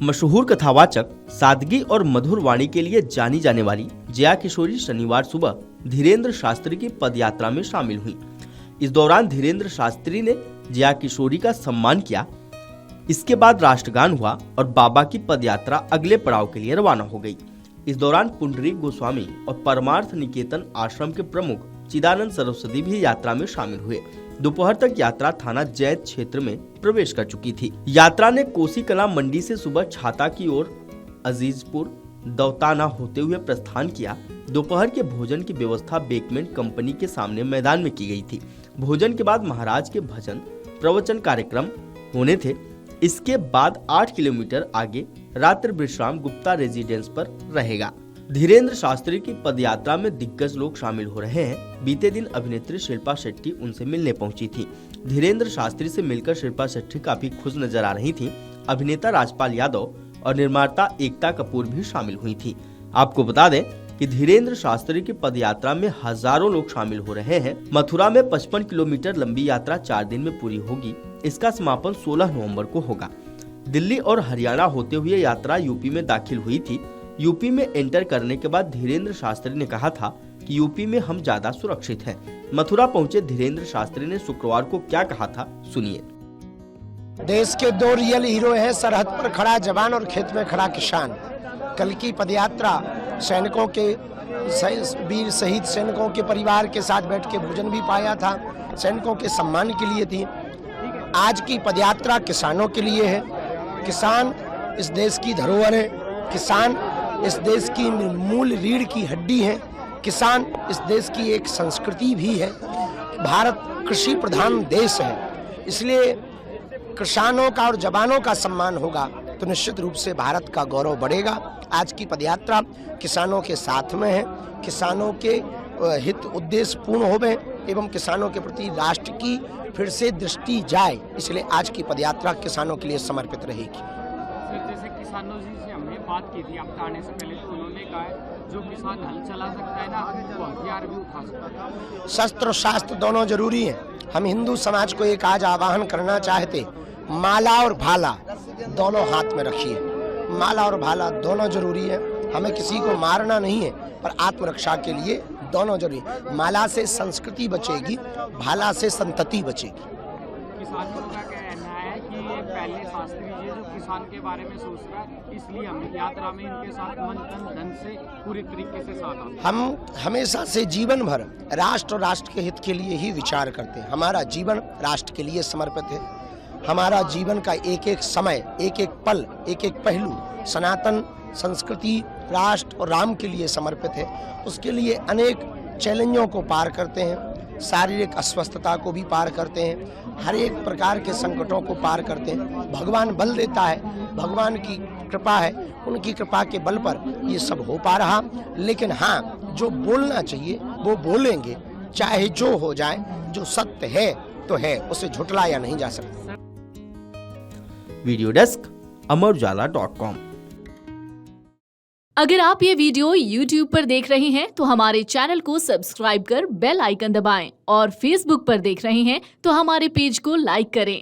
मशहूर कथावाचक, सादगी और मधुर वाणी के लिए जानी जाने वाली जया किशोरी शनिवार सुबह धीरेन्द्र शास्त्री की पदयात्रा में शामिल हुई। इस दौरान धीरेन्द्र शास्त्री ने जया किशोरी का सम्मान किया। इसके बाद राष्ट्रगान हुआ और बाबा की पदयात्रा अगले पड़ाव के लिए रवाना हो गई। इस दौरान पुंडरीक गोस्वामी और परमार्थ निकेतन आश्रम के प्रमुख चिदानंद सरस्वती भी यात्रा में शामिल हुए। दोपहर तक यात्रा थाना जैत क्षेत्र में प्रवेश कर चुकी थी। यात्रा ने कोसी कला मंडी से सुबह छाता की ओर अजीजपुर दौताना होते हुए प्रस्थान किया। दोपहर के भोजन की व्यवस्था बेकमेंट कंपनी के सामने मैदान में की गई थी। भोजन के बाद महाराज के भजन प्रवचन कार्यक्रम होने थे। इसके बाद 8 किलोमीटर आगे रात्रि विश्राम गुप्ता रेजिडेंस पर रहेगा। धीरेन्द्र शास्त्री की पदयात्रा में दिग्गज लोग शामिल हो रहे हैं। बीते दिन अभिनेत्री शिल्पा शेट्टी उनसे मिलने पहुंची थी। धीरेन्द्र शास्त्री से मिलकर शिल्पा शेट्टी काफी खुश नजर आ रही थी। अभिनेता राजपाल यादव और निर्माता एकता कपूर भी शामिल हुई थी। आपको बता दें कि धीरेन्द्र शास्त्री की पदयात्रा में हजारों लोग शामिल हो रहे हैं। मथुरा में 55 किलोमीटर लंबी यात्रा 4 दिन में पूरी होगी। इसका समापन 16 नवंबर को होगा। दिल्ली और हरियाणा होते हुए यात्रा यूपी में दाखिल हुई थी। यूपी में एंटर करने के बाद धीरेन्द्र शास्त्री ने कहा था कि यूपी में हम ज्यादा सुरक्षित हैं। मथुरा पहुंचे धीरेन्द्र शास्त्री ने शुक्रवार को क्या कहा था, सुनिए। देश के 2 रियल हीरो हैं, सरहद पर खड़ा जवान और खेत में खड़ा किसान। कल की पदयात्रा सैनिकों के वीर शहीद सैनिकों के परिवार के साथ बैठ के भोजन भी पाया था, सैनिकों के सम्मान के लिए थी। आज की पदयात्रा किसानों के लिए है। किसान इस देश की धरोहर है। किसान इस देश की मूल रीढ़ की हड्डी है। किसान इस देश की एक संस्कृति भी है। भारत कृषि प्रधान देश है, इसलिए किसानों का और जवानों का सम्मान होगा तो निश्चित रूप से भारत का गौरव बढ़ेगा। आज की पदयात्रा किसानों के साथ में है। किसानों के हित उद्देश्य पूर्ण होवे एवं किसानों के प्रति राष्ट्र की फिर से दृष्टि जाए, इसलिए आज की पदयात्रा किसानों के लिए समर्पित रहेगी। जैसे किसानों से हमने बात की थी आपका आने से पहले, तो उन्होंने कहा है जो किसान हल चला सकता है ना, वो हथियार भी उठा सकता है। शस्त्र और शास्त्र दोनों जरूरी हैं। हम हिंदू समाज को एक आज आह्वान करना चाहते, माला और भाला दोनों हाथ में रखिए। माला और भाला दोनों जरूरी है। हमें किसी को मारना नहीं है, पर आत्मरक्षा के लिए दोनों जरूरी है। माला से संस्कृति बचेगी, भाला से संतति बचेगी। किसानों का कहना है कि पहले शास्त्री जी जो किसान के बारे में सोच रहा है, इसलिए हम यात्रा में इनके साथ मन तन धन से पूरी तरीके से साथ आते हैं। हम हमेशा से जीवन भर राष्ट्र और राष्ट्र के हित के लिए ही विचार करते हैं। हमारा जीवन राष्ट्र के लिए समर्पित है। हमारा जीवन का एक एक समय, एक एक पल, एक एक पहलू सनातन संस्कृति, राष्ट्र और राम के लिए समर्पित है। उसके लिए अनेक चैलेंजों को पार करते हैं, शारीरिक अस्वस्थता को भी पार करते हैं, हर एक प्रकार के संकटों को पार करते हैं। भगवान बल देता है, भगवान की कृपा है, उनकी कृपा के बल पर ये सब हो पा रहा। लेकिन हाँ, जो बोलना चाहिए वो बोलेंगे, चाहे जो हो जाए। जो सत्य है तो है, उसे झुटलाया नहीं जा सकता। Video desk amarujala.com। अगर आप ये वीडियो YouTube पर देख रहे हैं तो हमारे चैनल को सब्सक्राइब कर बेल आइकन दबाएं और Facebook पर देख रहे हैं तो हमारे पेज को लाइक करें।